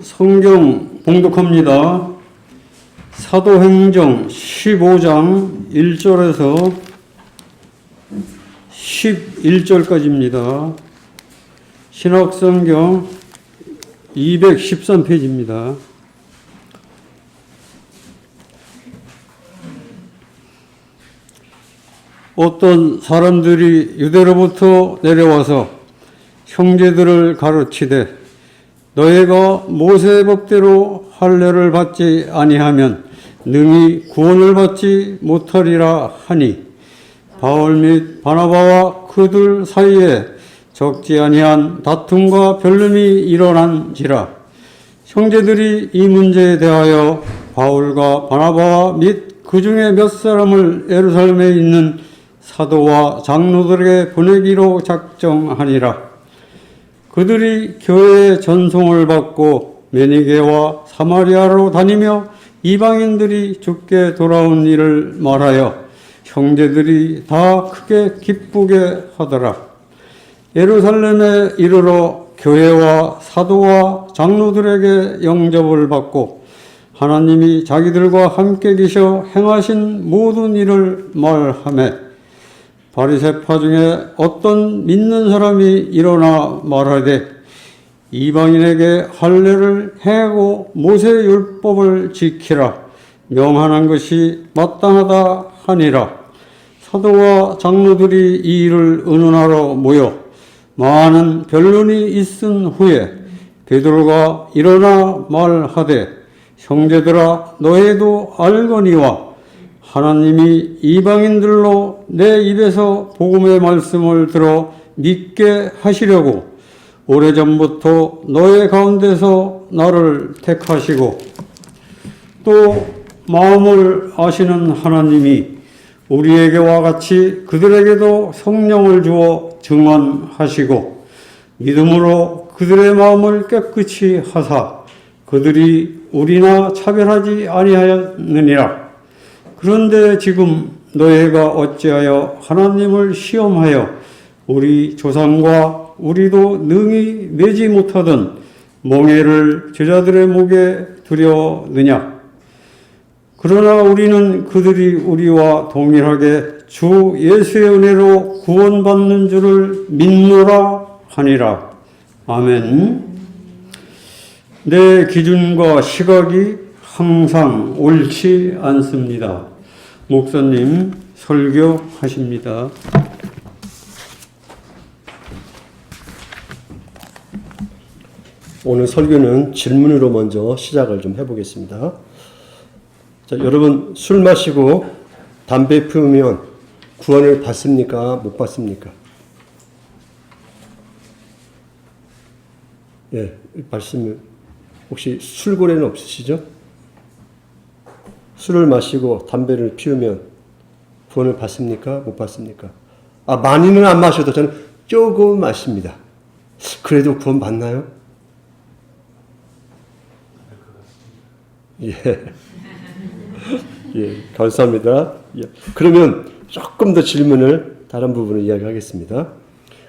성경 봉독합니다. 사도행정 15장 1절에서 11절까지입니다. 신학성경 213페이지입니다. 어떤 사람들이 유대로부터 내려와서 형제들을 가르치되 너희가 모세의 법대로 할례를 받지 아니하면 능히 구원을 받지 못하리라 하니 바울 및 바나바와 그들 사이에 적지 아니한 다툼과 변론이 일어난지라. 형제들이 이 문제에 대하여 바울과 바나바와 및 그 중에 몇 사람을 예루살렘에 있는 사도와 장로들에게 보내기로 작정하니라. 그들이 교회의 전송을 받고 메니게와 사마리아로 다니며 이방인들이 죽게 돌아온 일을 말하여 형제들이 다 크게 기쁘게 하더라. 예루살렘에 이르러 교회와 사도와 장로들에게 영접을 받고 하나님이 자기들과 함께 계셔 행하신 모든 일을 말하매 바리새파 중에 어떤 믿는 사람이 일어나 말하되 이방인에게 할례를 행하고 모세의 율법을 지키라 명하는 것이 마땅하다 하니라. 사도와 장로들이 이 일을 의논하러 모여 많은 변론이 있은 후에 베드로가 일어나 말하되 형제들아 너희도 알거니와 하나님이 이방인들로 내 입에서 복음의 말씀을 들어 믿게 하시려고 오래전부터 너희 가운데서 나를 택하시고 또 마음을 아시는 하나님이 우리에게와 같이 그들에게도 성령을 주어 증언하시고 믿음으로 그들의 마음을 깨끗이 하사 그들이 우리나 차별하지 아니하였느니라. 그런데 지금 너희가 어찌하여 하나님을 시험하여 우리 조상과 우리도 능히 매지 못하던 멍에를 제자들의 목에 두려느냐. 그러나 우리는 그들이 우리와 동일하게 주 예수의 은혜로 구원받는 줄을 믿노라 하니라. 아멘. 내 기준과 시각이 항상 옳지 않습니다. 목사님 설교하십니다. 오늘 설교는 질문으로 먼저 시작을 좀 해보겠습니다. 자, 여러분 술 마시고 담배 피우면 구원을 받습니까? 못 받습니까? 예, 말씀을 혹시 술고래는 없으시죠? 술을 마시고 담배를 피우면 구원을 받습니까? 못 받습니까? 많이는 안 마셔도 저는 조금 마십니다. 그래도 구원 받나요? 예. 예, 감사합니다. 예. 그러면 조금 더 질문을 다른 부분을 이야기하겠습니다.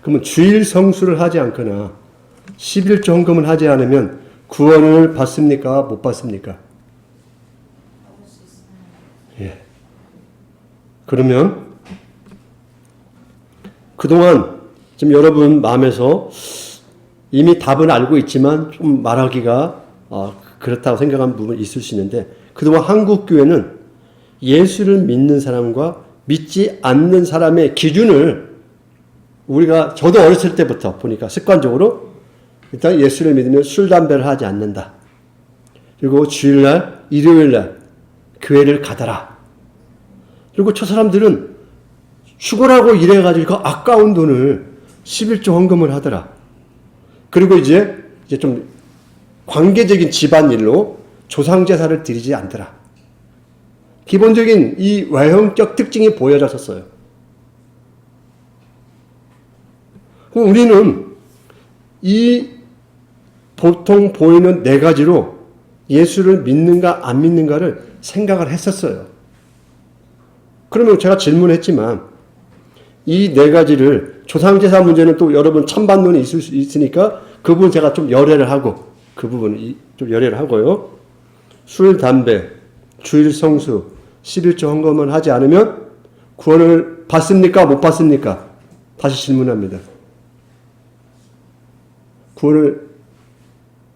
그러면 주일 성수를 하지 않거나 11조 헌금을 하지 않으면 구원을 받습니까? 못 받습니까? 예. 그러면 그동안 지금 여러분 마음에서 이미 답은 알고 있지만 좀 말하기가 그렇다고 생각한 부분이 있을 수 있는데 그동안 한국 교회는 예수를 믿는 사람과 믿지 않는 사람의 기준을 저도 어렸을 때부터 보니까 습관적으로 일단 예수를 믿으면 술, 담배를 하지 않는다. 그리고 주일날, 일요일날 교회를 가더라. 그리고 저 사람들은 죽으라고 일해가지고 그 아까운 돈을 11조 헌금을 하더라. 그리고 이제 좀 관계적인 집안일로 조상제사를 드리지 않더라. 기본적인 이 외형적 특징이 보여졌었어요. 그럼 우리는 이 보통 보이는 네 가지로 예수를 믿는가 안 믿는가를 생각을 했었어요. 그러면 제가 질문했지만 이 네 가지를 조상제사 문제는 또 여러분 찬반론이 있을 수 있으니까 그 부분 제가 좀 열애를 하고 그 부분을 좀 열애를 하고요. 술, 담배, 주일 성수, 11조 헌금을 하지 않으면 구원을 받습니까? 못 받습니까? 다시 질문합니다. 구원을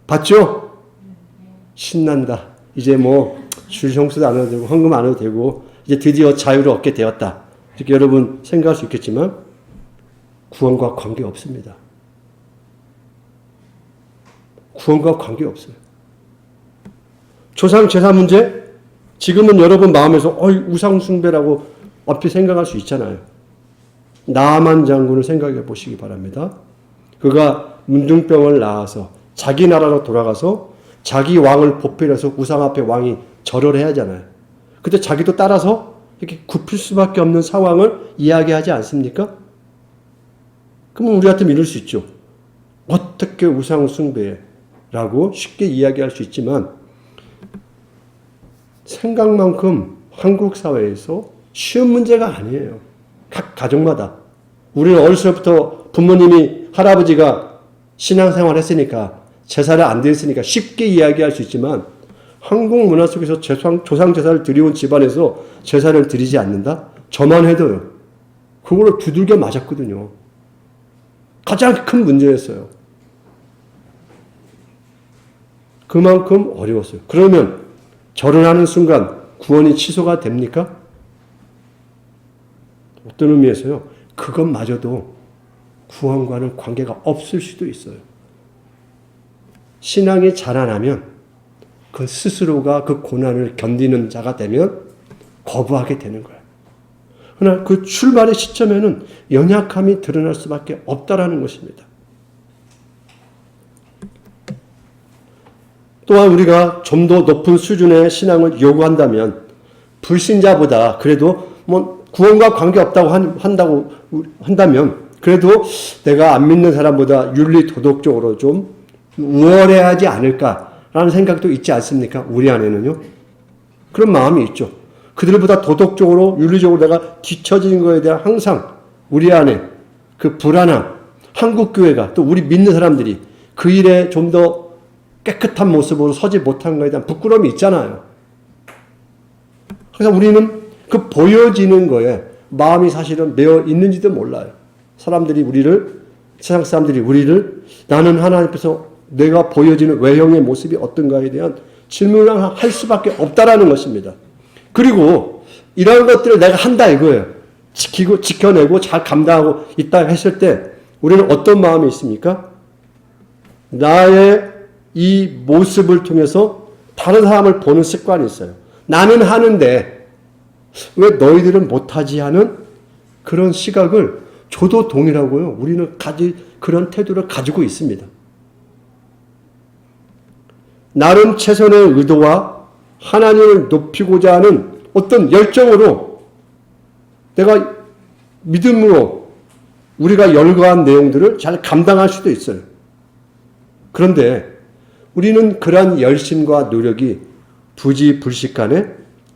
받죠? 신난다. 이제 뭐 주일 성수도 안 해도 되고 헌금 안 해도 되고 이제 드디어 자유를 얻게 되었다. 이렇게 여러분 생각할 수 있겠지만 구원과 관계 없습니다. 구원과 관계 없어요. 조상 제사 문제? 지금은 여러분 마음에서 우상 숭배라고 얼핏 생각할 수 있잖아요. 나만 장군을 생각해 보시기 바랍니다. 그가 문둥병을 낳아서 자기 나라로 돌아가서 자기 왕을 보필해서 우상 앞에 왕이 절을 해야 하잖아요. 그때 자기도 따라서 이렇게 굽힐 수밖에 없는 상황을 이야기하지 않습니까? 그러면 우리 같으면 이럴 수 있죠. 어떻게 우상 숭배라고 쉽게 이야기할 수 있지만 생각만큼 한국 사회에서 쉬운 문제가 아니에요. 각 가정마다. 우리는 어렸을 때부터 부모님이 할아버지가 신앙생활 했으니까 제사를 안 드렸으니까 쉽게 이야기할 수 있지만 한국 문화 속에서 조상 제사를 드려온 집안에서 제사를 드리지 않는다? 저만 해도요. 그걸로 두들겨 맞았거든요. 가장 큰 문제였어요. 그만큼 어려웠어요. 그러면 절을 하는 순간 구원이 취소가 됩니까? 어떤 의미에서요? 그것마저도 구원과는 관계가 없을 수도 있어요. 신앙이 자라나면 그 스스로가 그 고난을 견디는 자가 되면 거부하게 되는 거예요. 그러나 그 출발의 시점에는 연약함이 드러날 수밖에 없다라는 것입니다. 또한 우리가 좀 더 높은 수준의 신앙을 요구한다면 불신자보다 그래도 뭐 구원과 관계없다고 한다면 그래도 내가 안 믿는 사람보다 윤리 도덕적으로 좀 우월해야 하지 않을까라는 생각도 있지 않습니까? 우리 안에는요. 그런 마음이 있죠. 그들보다 도덕적으로 윤리적으로 내가 뒤처진 것에 대한 항상 우리 안에 그 불안함, 한국교회가 또 우리 믿는 사람들이 그 일에 좀 더 깨끗한 모습으로 서지 못한 것에 대한 부끄러움이 있잖아요. 그래서 우리는 그 보여지는 거에 마음이 사실은 매여 있는지도 몰라요. 세상 사람들이 우리를 나는 하나님 앞에서 내가 보여지는 외형의 모습이 어떤가에 대한 질문을 할 수밖에 없다라는 것입니다. 그리고 이런 것들을 내가 한다 이거예요. 지켜내고 잘 감당하고 있다 했을 때 우리는 어떤 마음이 있습니까? 나의 이 모습을 통해서 다른 사람을 보는 습관이 있어요. 나는 하는데 왜 너희들은 못하지 하는 그런 시각을 저도 동일하고요. 우리는 그런 태도를 가지고 있습니다. 나름 최선의 의도와 하나님을 높이고자 하는 어떤 열정으로 내가 믿음으로 우리가 열거한 내용들을 잘 감당할 수도 있어요. 그런데 우리는 그러한 열심과 노력이 부지불식간에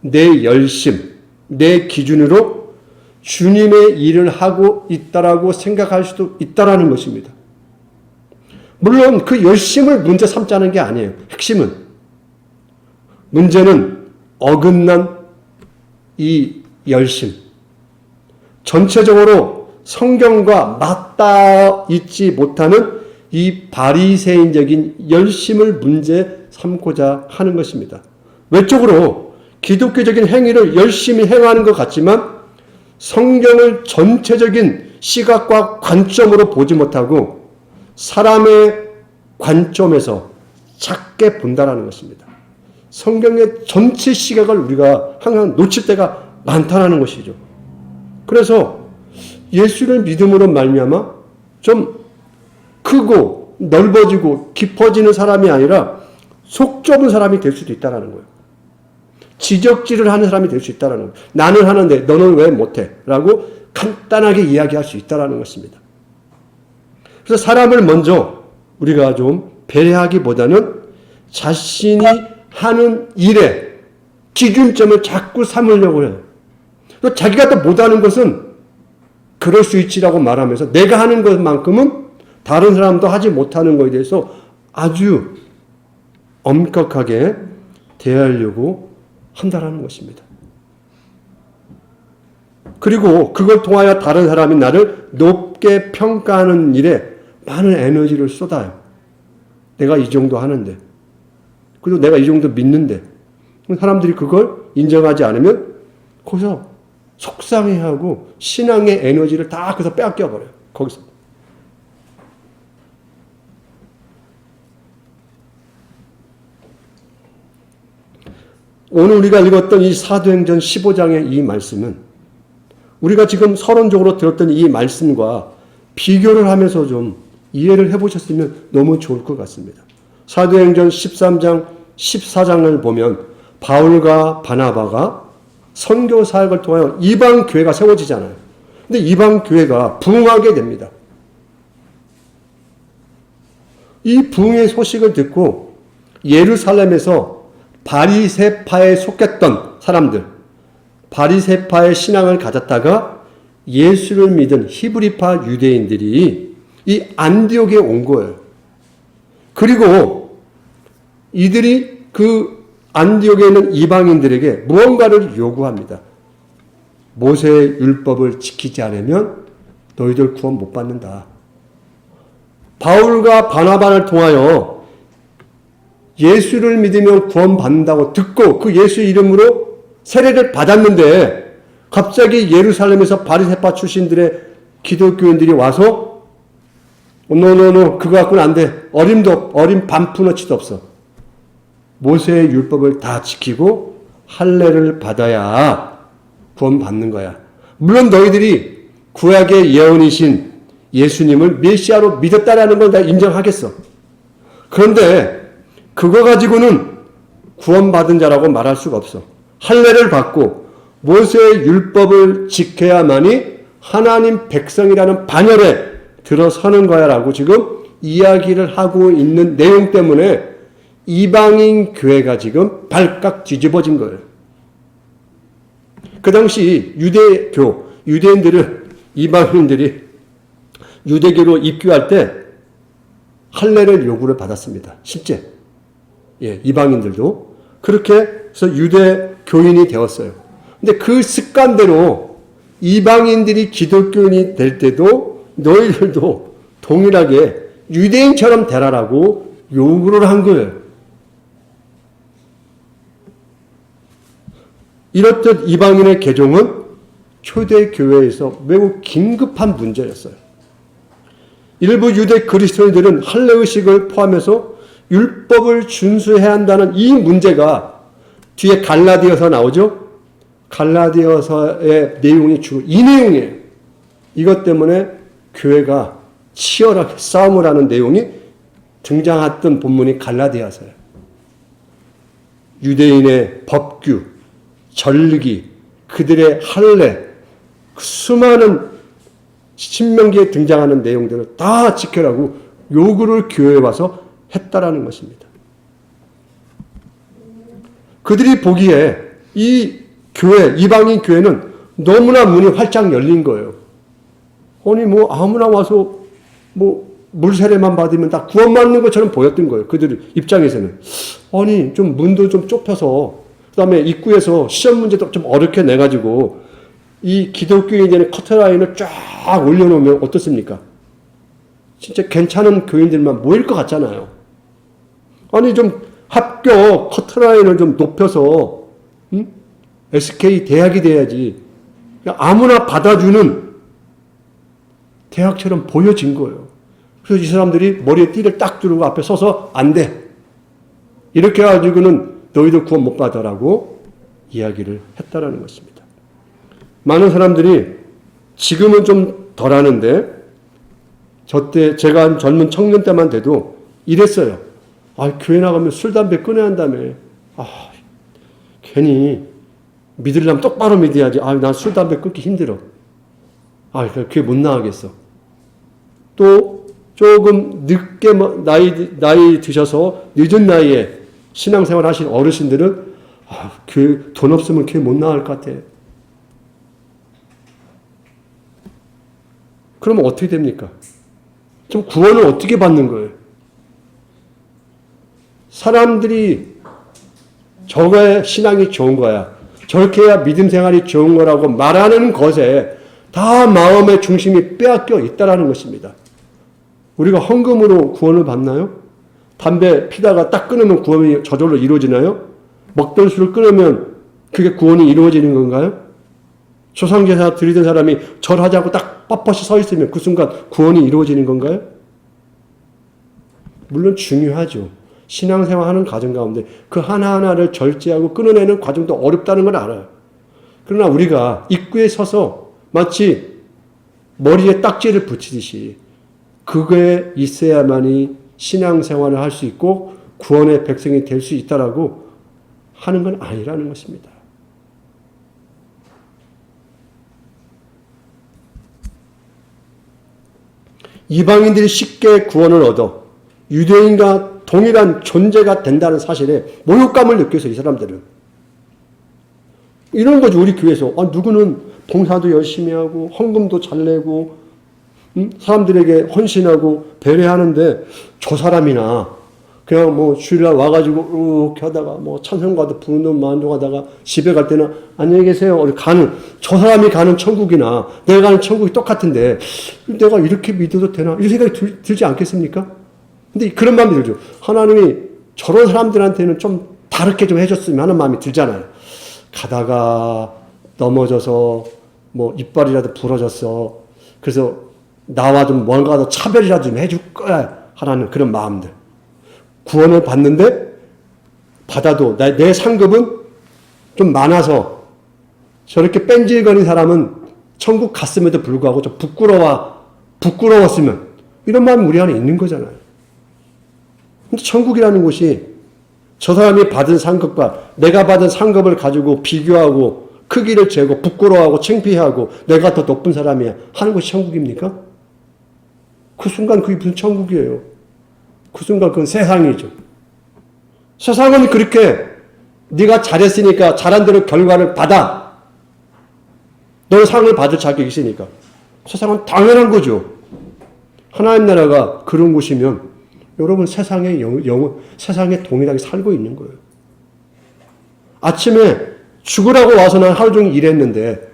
내 열심, 내 기준으로 주님의 일을 하고 있다라고 생각할 수도 있다라는 것입니다. 물론 그 열심을 문제 삼자는 게 아니에요. 핵심은. 문제는 어긋난 이 열심. 전체적으로 성경과 맞닿아 있지 못하는 이 바리새인적인 열심을 문제 삼고자 하는 것입니다. 외적으로 기독교적인 행위를 열심히 행하는 것 같지만 성경을 전체적인 시각과 관점으로 보지 못하고 사람의 관점에서 작게 본다는 것입니다. 성경의 전체 시각을 우리가 항상 놓칠 때가 많다는 것이죠. 그래서 예수를 믿음으로 말미암아 좀 크고 넓어지고 깊어지는 사람이 아니라 속 좁은 사람이 될 수도 있다는 거예요. 지적질을 하는 사람이 될 수 있다는 거예요. 나는 하는데 너는 왜 못해? 라고 간단하게 이야기할 수 있다는 것입니다. 그래서 사람을 먼저 우리가 좀 배려하기보다는 자신이 하는 일에 기준점을 자꾸 삼으려고 해요. 자기가 또 못하는 것은 그럴 수 있지라고 말하면서 내가 하는 것만큼은 다른 사람도 하지 못하는 것에 대해서 아주 엄격하게 대하려고 한다라는 것입니다. 그리고 그걸 통하여 다른 사람이 나를 높게 평가하는 일에 많은 에너지를 쏟아요. 내가 이 정도 하는데, 그리고 내가 이 정도 믿는데, 사람들이 그걸 인정하지 않으면 거기서 속상해하고 신앙의 에너지를 다 거기서 빼앗겨버려요. 거기서. 오늘 우리가 읽었던 이 사도행전 15장의 이 말씀은 우리가 지금 서론적으로 들었던 이 말씀과 비교를 하면서 좀 이해를 해보셨으면 너무 좋을 것 같습니다. 사도행전 13장, 14장을 보면 바울과 바나바가 선교 사역을 통하여 이방 교회가 세워지잖아요. 근데 이방 교회가 부흥하게 됩니다. 이 부흥의 소식을 듣고 예루살렘에서 바리새파에 속했던 사람들, 바리새파의 신앙을 가졌다가 예수를 믿은 히브리파 유대인들이 이 안디옥에 온 거예요. 그리고 이들이 그 안디옥에 있는 이방인들에게 무언가를 요구합니다. 모세의 율법을 지키지 않으면 너희들 구원 못 받는다. 바울과 바나바를 통하여 예수를 믿으면 구원 받는다고 듣고 그 예수 이름으로 세례를 받았는데 갑자기 예루살렘에서 바리새파 출신들의 기독교인들이 와서 노노노 그거 갖고는 안 돼. 어린 반푼어치도 없어. 모세의 율법을 다 지키고 할례를 받아야 구원 받는 거야. 물론 너희들이 구약의 예언이신 예수님을 메시아로 믿었다라는 건 내가 인정하겠어. 그런데 그거 가지고는 구원받은 자라고 말할 수가 없어. 할례를 받고 모세의 율법을 지켜야만이 하나님 백성이라는 반열에 들어서는 거야라고 지금 이야기를 하고 있는 내용 때문에 이방인 교회가 지금 발칵 뒤집어진 거예요. 그 당시 유대인들은 이방인들이 유대교로 입교할 때 할례를 요구를 받았습니다. 실제. 예, 이방인들도. 그렇게 해서 유대 교인이 되었어요. 근데 그 습관대로 이방인들이 기독교인이 될 때도 너희들도 동일하게 유대인처럼 되라라고 요구를 한 거예요. 이렇듯 이방인의 개종은 초대교회에서 매우 긴급한 문제였어요. 일부 유대 그리스도인들은 할례의식을 포함해서 율법을 준수해야 한다는 이 문제가 뒤에 갈라디아서 나오죠. 갈라디아서의 내용이 주로 이 내용이에요. 이것 때문에 교회가 치열하게 싸움을 하는 내용이 등장했던 본문이 갈라디아서예요. 유대인의 법규, 절기, 그들의 할례, 수많은 신명기에 등장하는 내용들을 다 지켜라고 요구를 교회에 와서 했다라는 것입니다. 그들이 보기에 이 교회, 이방인 교회는 너무나 문이 활짝 열린 거예요. 아니 뭐 아무나 와서 뭐 물세례만 받으면 다 구원받는 것처럼 보였던 거예요. 그들 입장에서는. 아니 좀 문도 좀 좁혀서 그 다음에 입구에서 시험 문제도 좀 어렵게 내가지고 이 기독교인들의 커트라인을 쫙 올려놓으면 어떻습니까? 진짜 괜찮은 교인들만 모일 것 같잖아요. 아니 좀 합격 커트라인을 좀 높여서 SK 대학이 돼야지 아무나 받아주는 대학처럼 보여진 거예요. 그래서 이 사람들이 머리에 띠를 딱 두르고 앞에 서서 안 돼. 이렇게 해가지고는 너희들 구원 못 받아라고 이야기를 했다라는 것입니다. 많은 사람들이 지금은 좀 덜 하는데 저때 제가 젊은 청년 때만 돼도 이랬어요. 아, 교회 나가면 술, 담배 끊어야 한다며. 아, 괜히 믿으려면 똑바로 믿어야지. 아, 난 술, 담배 끊기 힘들어. 아, 교회 못 나가겠어. 또 조금 늦게 나이 드셔서 늦은 나이에 신앙생활 하신 어르신들은 아, 교회 돈 없으면 교회 못 나갈 것 같아. 그러면 어떻게 됩니까? 좀 구원을 어떻게 받는 거예요? 사람들이 저거에 신앙이 좋은 거야, 저렇게 해야 믿음 생활이 좋은 거라고 말하는 것에 다 마음의 중심이 빼앗겨 있다라는 것입니다. 우리가 헌금으로 구원을 받나요? 담배 피다가 딱 끊으면 구원이 저절로 이루어지나요? 먹던 술을 끊으면 그게 구원이 이루어지는 건가요? 조상제사 드리던 사람이 절하자고 딱 뻣뻣이 서 있으면 그 순간 구원이 이루어지는 건가요? 물론 중요하죠. 신앙생활 하는 과정 가운데 그 하나하나를 절제하고 끊어내는 과정도 어렵다는 걸 알아요. 그러나 우리가 입구에 서서 마치 머리에 딱지를 붙이듯이 그거에 있어야만이 신앙생활을 할 수 있고 구원의 백성이 될 수 있다라고 하는 건 아니라는 것입니다. 이방인들이 쉽게 구원을 얻어 유대인과 동일한 존재가 된다는 사실에 모욕감을 느껴서 이 사람들은 이런 거죠. 우리 교회에서 누구는 봉사도 열심히 하고 헌금도 잘 내고 사람들에게 헌신하고 배려하는데 저 사람이나 그냥 뭐 주일날 와가지고 이렇게 하다가 뭐 찬송가도 부르는 만족하다가 집에 갈 때는 안녕히 계세요. 우리 가는 저 사람이 가는 천국이나 내가 가는 천국이 똑같은데 내가 이렇게 믿어도 되나 이 생각이 들지 않겠습니까? 근데 그런 마음이 들죠. 하나님이 저런 사람들한테는 좀 다르게 좀 해줬으면 하는 마음이 들잖아요. 가다가 넘어져서 뭐 이빨이라도 부러졌어. 그래서 나와 좀 뭔가 더 차별이라도 좀 해줄 거야 하라는 그런 마음들. 구원을 받는데 받아도 내 상급은 좀 많아서 저렇게 뺀질거린 사람은 천국 갔음에도 불구하고 좀 부끄러웠으면 이런 마음이 우리 안에 있는 거잖아요. 근데 천국이라는 곳이 저 사람이 받은 상급과 내가 받은 상급을 가지고 비교하고 크기를 재고 부끄러워하고 창피하고 내가 더 높은 사람이야 하는 것이 천국입니까? 그 순간 그게 무슨 천국이에요. 그 순간 그건 세상이죠. 세상은 그렇게 네가 잘했으니까 잘한 대로 결과를 받아. 너 상을 받을 자격이 있으니까. 세상은 당연한 거죠. 하나님 나라가 그런 곳이면 여러분 세상에 세상에 동일하게 살고 있는 거예요. 아침에 죽으라고 와서 난 하루 종일 일했는데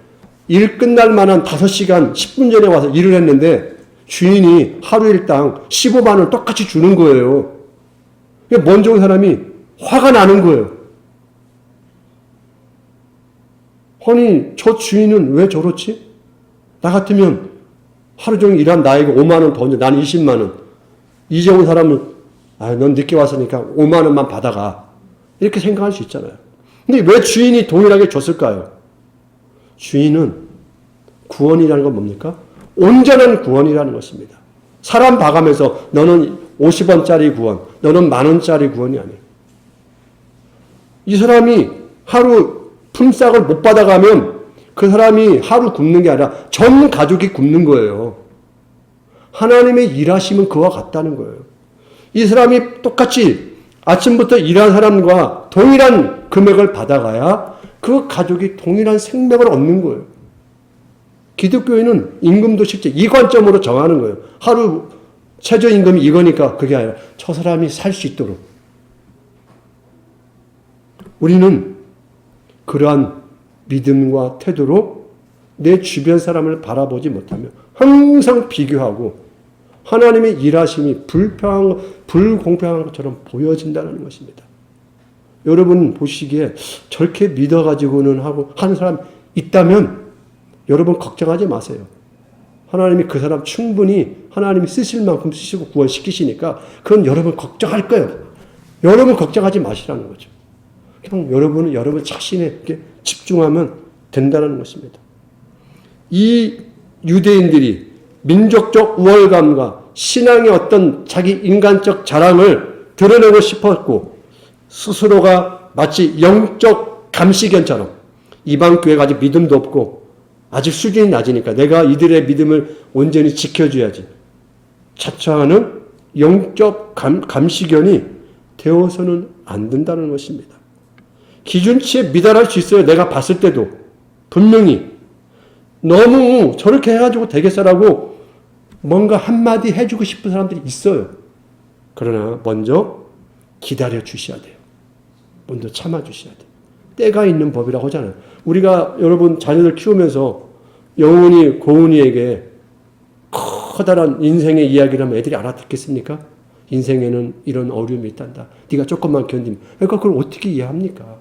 일 끝날 만한 5시간 10분 전에 와서 일을 했는데 주인이 하루 일당 15만 원을 똑같이 주는 거예요. 먼저 온 사람이 화가 나는 거예요. 아니 저 주인은 왜 저렇지? 나 같으면 하루 종일 일한 나에게 5만 원 더 얹어. 나는 20만 원. 이제 온 사람은 넌 늦게 왔으니까 5만 원만 받아가. 이렇게 생각할 수 있잖아요. 근데 왜 주인이 동일하게 줬을까요? 주인은 구원이라는 건 뭡니까? 온전한 구원이라는 것입니다. 사람 봐가면서 너는 50원짜리 구원, 너는 10,000원짜리 구원이 아니에요. 이 사람이 하루 품삯을 못 받아가면 그 사람이 하루 굶는 게 아니라 전 가족이 굶는 거예요. 하나님의 일하심은 그와 같다는 거예요. 이 사람이 똑같이 아침부터 일한 사람과 동일한 금액을 받아가야 그 가족이 동일한 생명을 얻는 거예요. 기독교인은 임금도 실제 이 관점으로 정하는 거예요. 하루 최저임금이 이거니까 그게 아니라 저 사람이 살 수 있도록. 우리는 그러한 믿음과 태도로 내 주변 사람을 바라보지 못하며 항상 비교하고 하나님의 일하심이 불공평한 것처럼 보여진다는 것입니다. 여러분 보시기에 저렇게 믿어가지고는 하고 하는 사람 있다면 여러분 걱정하지 마세요. 하나님이 그 사람 충분히 하나님이 쓰실 만큼 쓰시고 구원시키시니까 그건 여러분 걱정할 거예요. 여러분 걱정하지 마시라는 거죠. 그냥 여러분은 여러분 자신에게 집중하면 된다는 것입니다. 이 유대인들이 민족적 우월감과 신앙의 어떤 자기 인간적 자랑을 드러내고 싶었고 스스로가 마치 영적 감시견처럼 이방 교회가 아직 믿음도 없고 아직 수준이 낮으니까 내가 이들의 믿음을 온전히 지켜줘야지 자처하는 영적 감시견이 되어서는 안 된다는 것입니다. 기준치에 미달할 수 있어요. 내가 봤을 때도 분명히 너무 저렇게 해가지고 되겠어라고 뭔가 한마디 해주고 싶은 사람들이 있어요. 그러나 먼저 기다려 주셔야 돼요. 먼저 참아 주셔야 돼요. 때가 있는 법이라고 하잖아요. 우리가 여러분 자녀들 키우면서 영훈이 고은이에게 커다란 인생의 이야기를 하면 애들이 알아듣겠습니까? 인생에는 이런 어려움이 있단다. 네가 조금만 견디면. 그러니까 그걸 어떻게 이해합니까?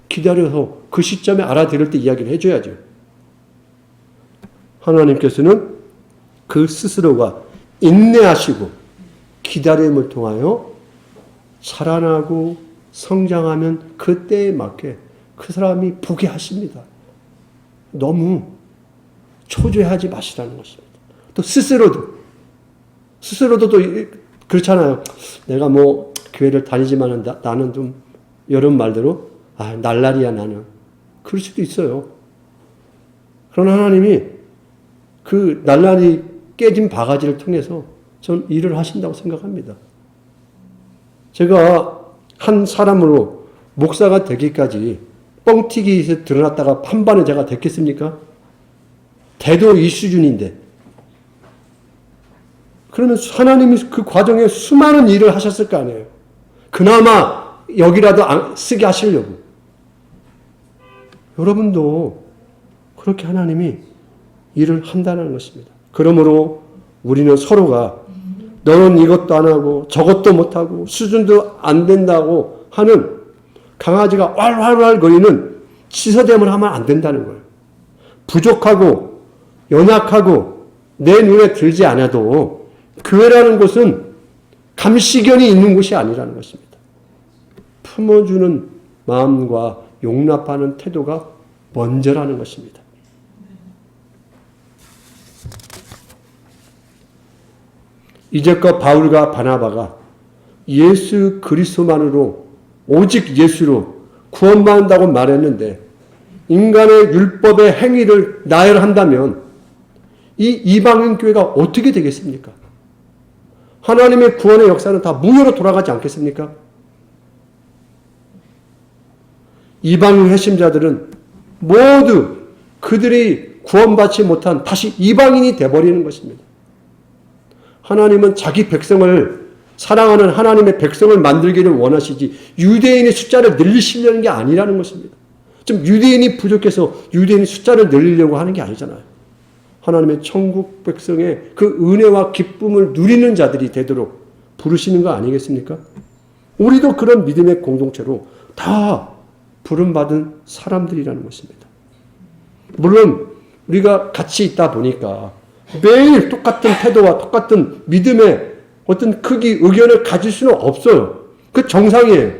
기다려서 그 시점에 알아들을 때 이야기를 해줘야죠. 하나님께서는 그 스스로가 인내하시고 기다림을 통하여 자라나고 성장하면 그 때에 맞게 그 사람이 보게 하십니다. 너무 초조해하지 마시라는 것입니다. 또 스스로도 또 그렇잖아요. 내가 뭐 교회를 다니지만 나는 좀 여러분 말대로 날라리야 나는. 그럴 수도 있어요. 그러나 하나님이 그 날라리 깨진 바가지를 통해서 전 일을 하신다고 생각합니다. 제가 한 사람으로 목사가 되기까지 뻥튀기에서 드러났다가 판반에 제가 됐겠습니까? 대도 이 수준인데. 그러면 하나님이 그 과정에 수많은 일을 하셨을 거 아니에요. 그나마 여기라도 쓰게 하시려고. 여러분도 그렇게 하나님이 일을 한다는 것입니다. 그러므로 우리는 서로가 너는 이것도 안 하고 저것도 못하고 수준도 안 된다고 하는 강아지가 왈왈왈 거리는 치서댐을 하면 안 된다는 거예요. 부족하고 연약하고 내 눈에 들지 않아도 교회라는 곳은 감시견이 있는 곳이 아니라는 것입니다. 품어주는 마음과 용납하는 태도가 먼저라는 것입니다. 이제껏 바울과 바나바가 예수 그리스도만으로 오직 예수로 구원받는다고 말했는데 인간의 율법의 행위를 나열한다면 이 이방인 교회가 어떻게 되겠습니까? 하나님의 구원의 역사는 다 무효로 돌아가지 않겠습니까? 이방인 회심자들은 모두 그들이 구원받지 못한 다시 이방인이 되어버리는 것입니다. 하나님은 자기 백성을 사랑하는 하나님의 백성을 만들기를 원하시지 유대인의 숫자를 늘리시려는 게 아니라는 것입니다. 좀 유대인이 부족해서 유대인의 숫자를 늘리려고 하는 게 아니잖아요. 하나님의 천국 백성의 그 은혜와 기쁨을 누리는 자들이 되도록 부르시는 거 아니겠습니까? 우리도 그런 믿음의 공동체로 다 부름받은 사람들이라는 것입니다. 물론 우리가 같이 있다 보니까 매일 똑같은 태도와 똑같은 믿음의 어떤 크기, 의견을 가질 수는 없어요. 그 정상이에요.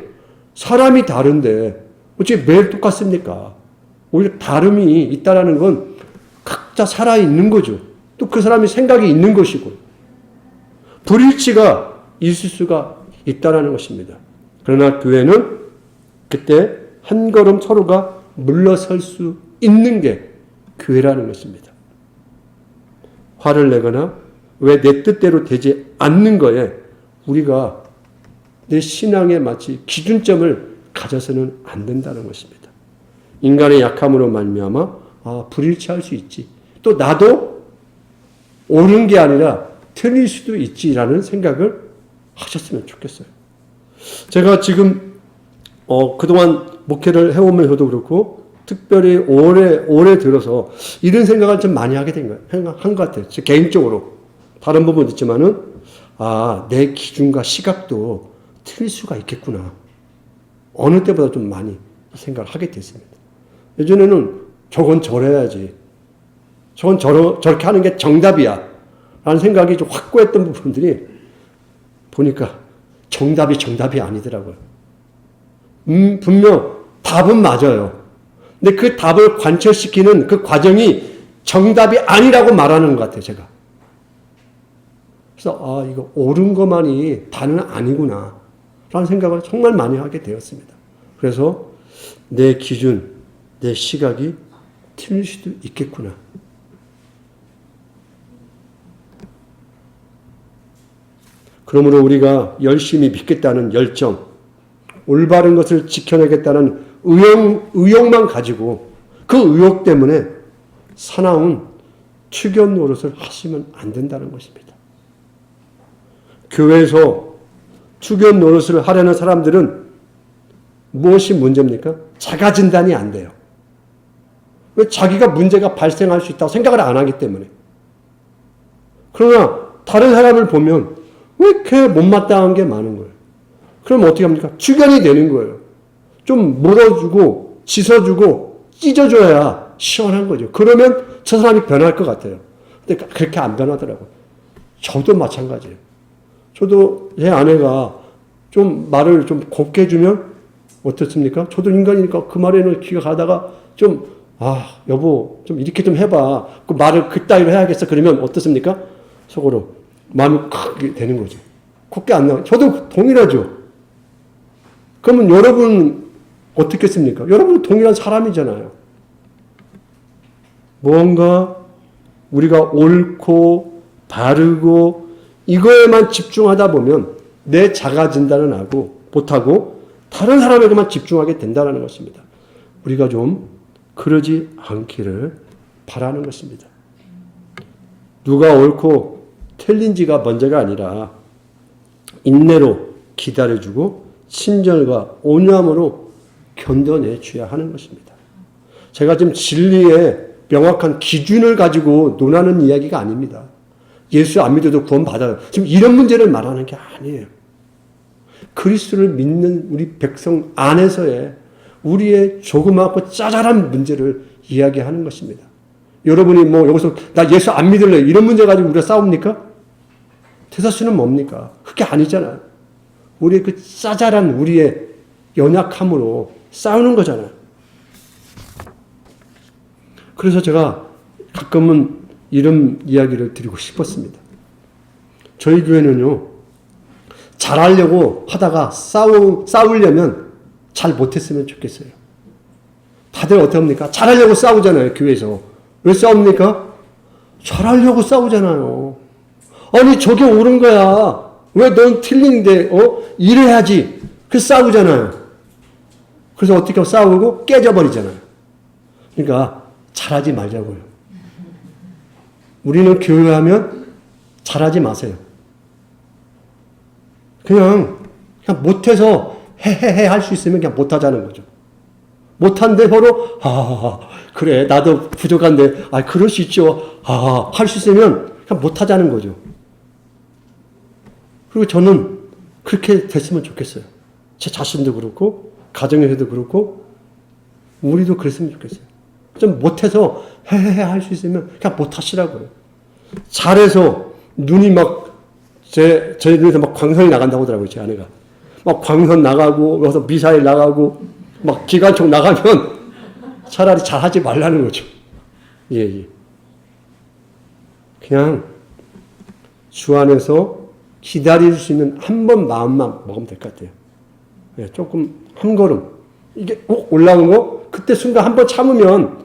사람이 다른데 어떻게 매일 똑같습니까? 오히려 다름이 있다는 건 각자 살아있는 거죠. 또 그 사람이 생각이 있는 것이고 불일치가 있을 수가 있다는 것입니다. 그러나 교회는 그때 한 걸음 서로가 물러설 수 있는 게 교회라는 것입니다. 화를 내거나 왜 내 뜻대로 되지 않는 거에 우리가 내 신앙에 마치 기준점을 가져서는 안 된다는 것입니다. 인간의 약함으로 말미암아 불일치할 수 있지. 또 나도 옳은 게 아니라 틀릴 수도 있지라는 생각을 하셨으면 좋겠어요. 제가 지금 그동안 목회를 해오면서도 그렇고 특별히 올해 들어서 이런 생각을 좀 많이 하게 된 거예요. 한 것 같아요. 개인적으로. 다른 부분도 있지만은, 내 기준과 시각도 틀릴 수가 있겠구나. 어느 때보다 좀 많이 생각을 하게 됐습니다. 예전에는 저건 저래야지. 저건 저렇게 하는 게 정답이야. 라는 생각이 좀 확고했던 부분들이 보니까 정답이 아니더라고요. 분명 답은 맞아요. 근데 그 답을 관철시키는 그 과정이 정답이 아니라고 말하는 것 같아요, 제가. 그래서, 이거 옳은 것만이 다는 아니구나. 라는 생각을 정말 많이 하게 되었습니다. 그래서 내 기준, 내 시각이 틀릴 수도 있겠구나. 그러므로 우리가 열심히 믿겠다는 열정, 올바른 것을 지켜내겠다는 의욕만 가지고 그 의욕 때문에 사나운 추견 노릇을 하시면 안 된다는 것입니다. 교회에서 주변 노릇을 하려는 사람들은 무엇이 문제입니까? 자가 진단이 안 돼요. 왜? 자기가 문제가 발생할 수 있다고 생각을 안 하기 때문에. 그러나 다른 사람을 보면 왜 이렇게 못마땅한 게 많은 거예요? 그럼 어떻게 합니까? 주견이 되는 거예요. 좀 물어주고 씻어주고 찢어줘야 시원한 거죠. 그러면 저 사람이 변할 것 같아요. 근데 그렇게 안 변하더라고요. 저도 마찬가지예요. 저도 제 아내가 좀 말을 좀 곱게 해주면 어떻습니까? 저도 인간이니까 그 말에는 귀가 가다가 좀, 여보, 좀 이렇게 좀 해봐. 그 말을 그따위로 해야겠어. 그러면 어떻습니까? 속으로 마음이 크게 되는 거죠. 곱게 안 나와요. 저도 동일하죠. 그러면 여러분 어떻겠습니까? 여러분 동일한 사람이잖아요. 뭔가 우리가 옳고 바르고 이거에만 집중하다 보면 내 자가 진단은 하고 못하고 다른 사람에게만 집중하게 된다는 것입니다. 우리가 좀 그러지 않기를 바라는 것입니다. 누가 옳고 틀린지가 먼저가 아니라 인내로 기다려주고 친절과 온유함으로 견뎌내줘야 하는 것입니다. 제가 지금 진리의 명확한 기준을 가지고 논하는 이야기가 아닙니다. 예수 안 믿어도 구원받아요. 지금 이런 문제를 말하는 게 아니에요. 그리스도를 믿는 우리 백성 안에서의 우리의 조그맣고 짜잘한 문제를 이야기하는 것입니다. 여러분이 뭐 여기서 나 예수 안 믿을래 이런 문제 가지고 우리가 싸웁니까? 대다수는 뭡니까? 그게 아니잖아요. 우리의 그 짜잘한 우리의 연약함으로 싸우는 거잖아요. 그래서 제가 가끔은 이런 이야기를 드리고 싶었습니다. 저희 교회는요, 잘하려고 하다가 싸우려면 잘 못했으면 좋겠어요. 다들 어떻게 합니까? 잘하려고 싸우잖아요, 교회에서. 왜 싸웁니까? 잘하려고 싸우잖아요. 아니, 저게 옳은 거야. 왜 넌 틀린데, 이래야지. 그래서 싸우잖아요. 그래서 어떻게 하면 싸우고 깨져버리잖아요. 그러니까 잘하지 말자고요. 우리는 교회하면 잘하지 마세요. 그냥 못해서 헤헤헤 할 수 있으면 그냥 못하자는 거죠. 못한데 서로 그래 나도 부족한데 그럴 수 있죠. 할 수 있으면 그냥 못하자는 거죠. 그리고 저는 그렇게 됐으면 좋겠어요. 제 자신도 그렇고 가정에서도 그렇고 우리도 그랬으면 좋겠어요. 좀 못해서 헤헤헤 할 수 있으면 그냥 못하시라고요. 잘해서 눈이 제 눈에서 막 광선이 나간다고 하더라고요, 제 아내가. 막 광선 나가고, 여기서 미사일 나가고, 막 기관총 나가면 차라리 잘하지 말라는 거죠. 예. 그냥 주 안에서 기다릴 수 있는 한 번 마음만 먹으면 될 것 같아요. 예, 조금 한 걸음. 이게 올라온 거, 그때 순간 한 번 참으면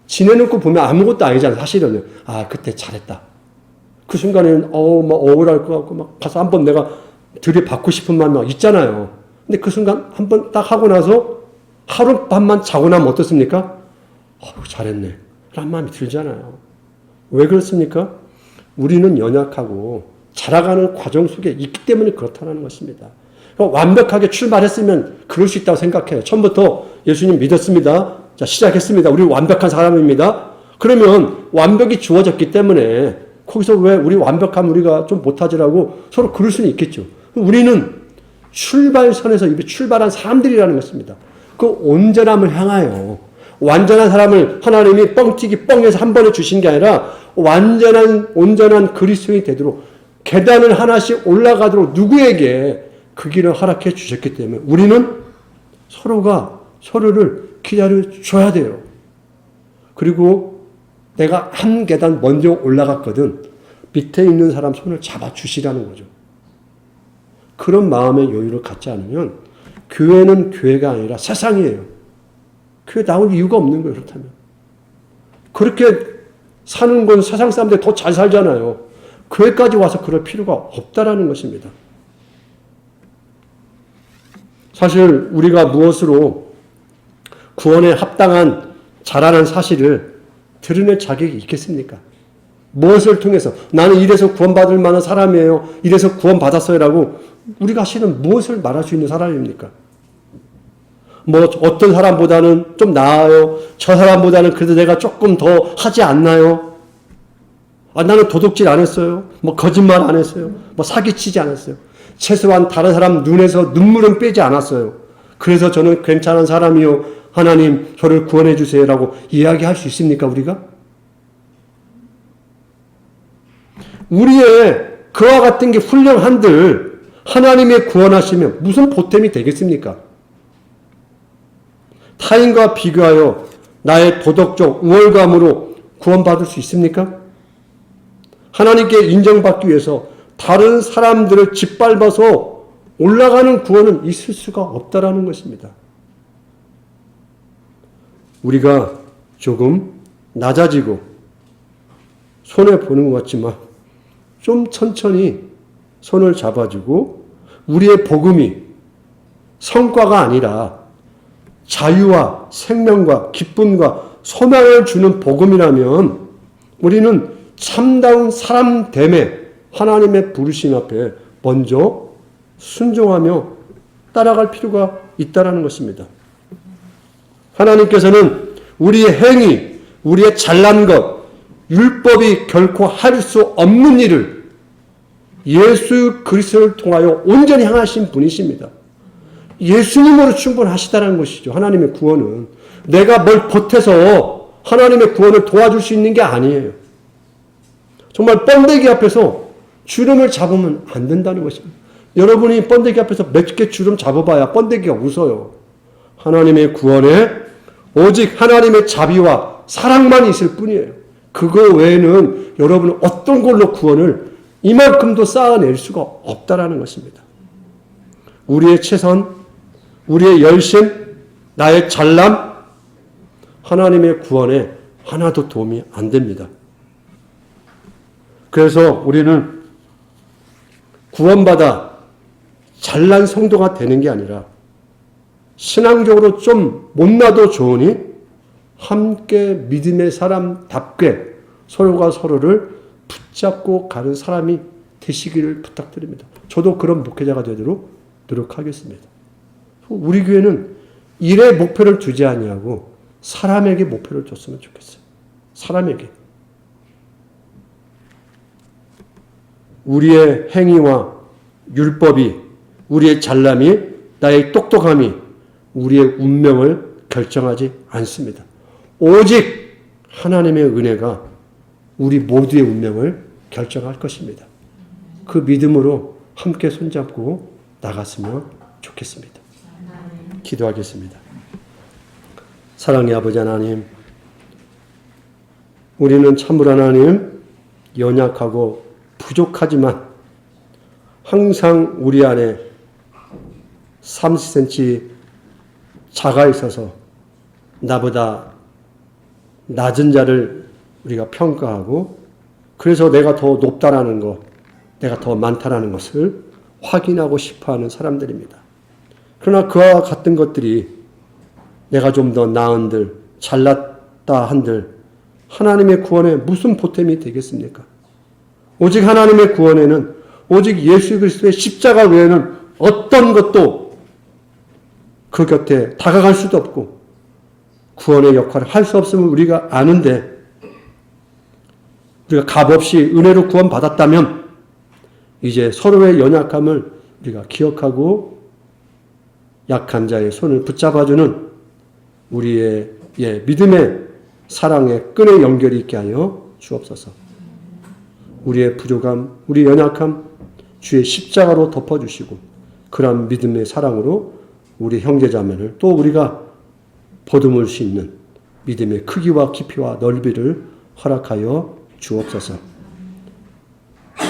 지내놓고 보면 아무것도 아니잖아요, 사실은. 그때 잘했다. 그 순간에는, 막 억울할 것 같고, 막 가서 한번 내가 들이받고 싶은 마음이 막 있잖아요. 근데 그 순간 한 번 딱 하고 나서 하룻밤만 자고 나면 어떻습니까? 잘했네. 라는 마음이 들잖아요. 왜 그렇습니까? 우리는 연약하고 자라가는 과정 속에 있기 때문에 그렇다는 것입니다. 완벽하게 출발했으면 그럴 수 있다고 생각해요. 처음부터 예수님 믿었습니다. 자, 시작했습니다. 우리 완벽한 사람입니다. 그러면 완벽이 주어졌기 때문에 거기서 왜 우리 완벽함 우리가 좀 못하지라고 서로 그럴 수는 있겠죠. 우리는 출발선에서 이미 출발한 사람들이라는 것입니다. 그 온전함을 향하여 완전한 사람을 하나님이 뻥튀기 뻥해서 한 번에 주신 게 아니라 온전한 그리스도인이 되도록 계단을 하나씩 올라가도록 누구에게 그 길을 허락해 주셨기 때문에 우리는 서로가 서로를 기다려줘야 돼요. 그리고 내가 한 계단 먼저 올라갔거든 밑에 있는 사람 손을 잡아주시라는 거죠. 그런 마음의 여유를 갖지 않으면 교회는 교회가 아니라 세상이에요. 교회 나올 이유가 없는 거예요. 그렇다면. 그렇게 사는 건 세상 사람들이 더 잘 살잖아요. 교회까지 와서 그럴 필요가 없다라는 것입니다. 사실 우리가 무엇으로 구원에 합당한 자라는 사실을 드러낼 자격이 있겠습니까? 무엇을 통해서 나는 이래서 구원받을 만한 사람이에요. 이래서 구원받았어요라고 우리가 실은 무엇을 말할 수 있는 사람입니까? 뭐 어떤 사람보다는 좀 나아요. 저 사람보다는 그래도 내가 조금 더 하지 않나요? 나는 도둑질 안 했어요. 뭐 거짓말 안 했어요. 뭐 사기치지 않았어요. 최소한 다른 사람 눈에서 눈물은 빼지 않았어요. 그래서 저는 괜찮은 사람이요. 하나님 저를 구원해 주세요라고 이야기할 수 있습니까 우리가? 우리의 그와 같은 게 훌륭한들 하나님의 구원하시면 무슨 보탬이 되겠습니까? 타인과 비교하여 나의 도덕적 우월감으로 구원받을 수 있습니까? 하나님께 인정받기 위해서 다른 사람들을 짓밟아서 올라가는 구원은 있을 수가 없다라는 것입니다. 우리가 조금 낮아지고 손해보는 것 같지만 좀 천천히 손을 잡아주고 우리의 복음이 성과가 아니라 자유와 생명과 기쁨과 소망을 주는 복음이라면 우리는 참다운 사람됨에 하나님의 부르심 앞에 먼저 순종하며 따라갈 필요가 있다는 것입니다. 하나님께서는 우리의 행위, 우리의 잘난 것, 율법이 결코 할 수 없는 일을 예수 그리스도를 통하여 온전히 행하신 분이십니다. 예수님으로 충분하시다는 것이죠. 하나님의 구원은. 내가 뭘 보태서 하나님의 구원을 도와줄 수 있는 게 아니에요. 정말 번데기 앞에서 주름을 잡으면 안 된다는 것입니다. 여러분이 번데기 앞에서 몇 개 주름 잡아봐야 번데기가 웃어요. 하나님의 구원에 오직 하나님의 자비와 사랑만 있을 뿐이에요. 그거 외에는 여러분은 어떤 걸로 구원을 이만큼도 쌓아낼 수가 없다라는 것입니다. 우리의 최선, 우리의 열심, 나의 잘남, 하나님의 구원에 하나도 도움이 안 됩니다. 그래서 우리는 구원받아 잘난 성도가 되는 게 아니라 신앙적으로 좀 못나도 좋으니 함께 믿음의 사람답게 서로가 서로를 붙잡고 가는 사람이 되시기를 부탁드립니다. 저도 그런 목회자가 되도록 노력하겠습니다. 우리 교회는 일에 목표를 두지 아니하고 사람에게 목표를 줬으면 좋겠어요. 사람에게. 우리의 행위와 율법이, 우리의 잘남이, 나의 똑똑함이 우리의 운명을 결정하지 않습니다. 오직 하나님의 은혜가 우리 모두의 운명을 결정할 것입니다. 그 믿음으로 함께 손잡고 나갔으면 좋겠습니다. 기도하겠습니다. 사랑의 아버지 하나님, 우리는 참으로 하나님 연약하고 부족하지만 항상 우리 안에 30cm 자가 있어서 나보다 낮은 자를 우리가 평가하고 그래서 내가 더 높다라는 것, 내가 더 많다라는 것을 확인하고 싶어하는 사람들입니다. 그러나 그와 같은 것들이 내가 좀 더 나은들, 잘났다 한들 하나님의 구원에 무슨 보탬이 되겠습니까? 오직 하나님의 구원에는 오직 예수 그리스도의 십자가 외에는 어떤 것도 그 곁에 다가갈 수도 없고 구원의 역할을 할 수 없음을 우리가 아는데 우리가 값없이 은혜로 구원받았다면 이제 서로의 연약함을 우리가 기억하고 약한 자의 손을 붙잡아주는 우리의 믿음의 사랑의 끈의 연결이 있게 하여 주옵소서. 우리의 부족함, 우리의 연약함 주의 십자가로 덮어주시고 그런 믿음의 사랑으로 우리 형제자매를 또 우리가 보듬을 수 있는 믿음의 크기와 깊이와 넓이를 허락하여 주옵소서.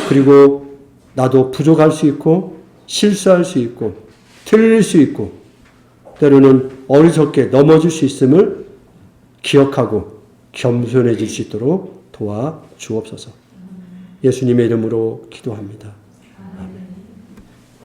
그리고 나도 부족할 수 있고 실수할 수 있고 틀릴 수 있고 때로는 어리석게 넘어질 수 있음을 기억하고 겸손해질 수 있도록 도와 주옵소서. 예수님의 이름으로 기도합니다.